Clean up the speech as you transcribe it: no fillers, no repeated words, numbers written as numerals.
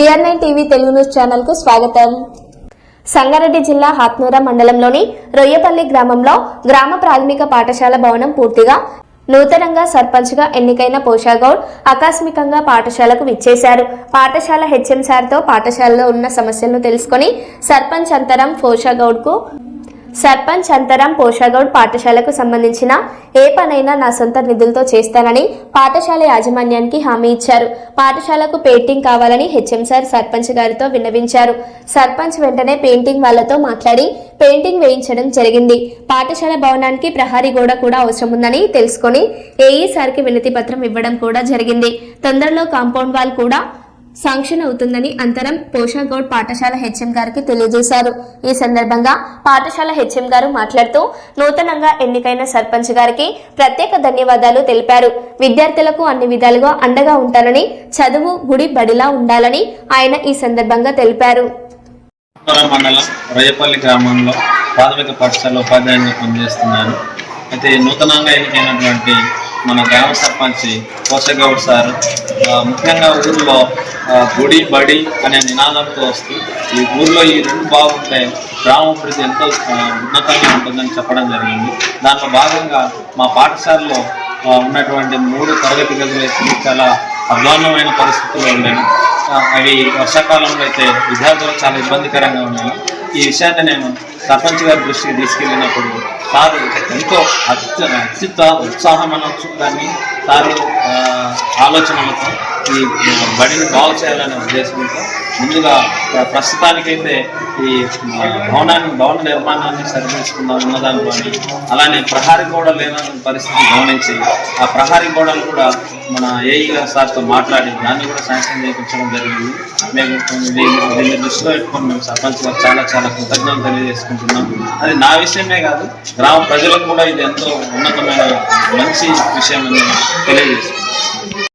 BR9 TV Telugu news channel కు స్వాగతం. సంగారెడ్డి జిల్లా హాత్నూర మండలంలోని రొయ్యపల్లి గ్రామంలో గ్రామ ప్రాథమిక పాఠశాల భవనం పూర్తిగా నూతనంగా సర్పంచ్గా ఎన్నికైన పోషాగౌడ్ ఆకస్మికంగా పాఠశాలకు విచ్చేశారు. పాఠశాల హెచ్ఎం సార్తో పాఠశాలలో ఉన్న సమస్యలను తెలుసుకొని సర్పంచ్ అంతరం పోషాగౌడ్ పాఠశాలకు సంబంధించిన ఏ పనైనా నా సొంత నిధులతో చేస్తానని పాఠశాల యాజమాన్యానికి హామీ ఇచ్చారు. పాఠశాలకు పెయింటింగ్ కావాలని హెచ్ఎం సార్ సర్పంచ్ గారితో విన్నవించారు. సర్పంచ్ వెంటనే పెయింటింగ్ వాళ్లతో మాట్లాడి పెయింటింగ్ వేయించడం జరిగింది. పాఠశాల భవనానికి ప్రహరీ గోడ కూడా అవసరం ఉందని తెలుసుకొని ఏఈ సార్కి వినతి పత్రం ఇవ్వడం కూడా జరిగింది. తొందరలో కాంపౌండ్ వాల్ కూడా శాంక్షన్ అవుతుందని అంతరం పోషాగౌడ్ పాఠశాల హెచ్ఎం గారికి తెలియజేశారు. ఈ సందర్భంగా పాఠశాల హెచ్ఎం గారు మాట్లాడుతూ నూతనంగా ఎన్నికైన సర్పంచ్ గారికి ప్రత్యేక ధన్యవాదాలు తెలిపారు. విద్యార్థులకు అన్ని విధాలుగా అండగా ఉంటారని, చదువు గుడి బడిలా ఉండాలని ఆయన ఈ సందర్భంగా తెలిపారు. మండలం రొయ్యపల్లి గ్రామంలో ప్రాథమిక పాఠశాల ఉపాధ్యాయునిగా పనిచేస్తున్నాను. అయితే నూతనంగా ఎన్నికైనటువంటి మన గ్రామ సర్పంచ్ పోషగౌడ్ సార్ ముఖ్యంగా ఊళ్ళో గుడి బడి అనే నినాదంతో వస్తూ ఈ ఊళ్ళో ఈ రెండు బాగుంటే గ్రామాభివృద్ధి ఎంతో ఉన్నతంగా ఉంటుందని చెప్పడం జరిగింది. దాంట్లో భాగంగా మా పాఠశాలలో ఉన్నటువంటి 3 తరగతి గదులు చాలా అధ్వాన్నమైన పరిస్థితుల్లో ఉండేవి. అవి వర్షాకాలంలో అయితే విద్యార్థులకు చాలా ఇబ్బందికరంగా ఉన్నాయి. ఈ విషయాన్ని నేను సర్పంచ్ గారి దృష్టికి తీసుకెళ్ళినప్పుడు సారు ఎంతో అత్యుత్త ఉత్సాహం అనొచ్చు, దాన్ని సారు ఆలోచనలతో ఈ బడిని బాగు చేయాలనే ఉద్దేశంతో ముందుగా ప్రస్తుతానికైతే ఈ భవన నిర్మాణాన్ని సరిచేసుకుందాం ఉన్నదానిలోని అలానే ప్రహారీ గోడ లేని పరిస్థితి గమనించి ఆ ప్రహారీ గోడలు కూడా మన ఏఈ సార్తో మాట్లాడి దాన్ని కూడా శాంక్షన్ చేయించడం జరిగింది. మేము దీన్ని దృష్టిలో పెట్టుకొని మేము సర్పంచ్ గారు చాలా కృతజ్ఞతలు తెలియజేసుకుంటున్నాం. అది నా విషయమే కాదు, గ్రామ ప్రజలకు కూడా ఇది ఎంతో ఉన్నతమైన మంచి విషయం అని తెలియజేసుకుంటాం.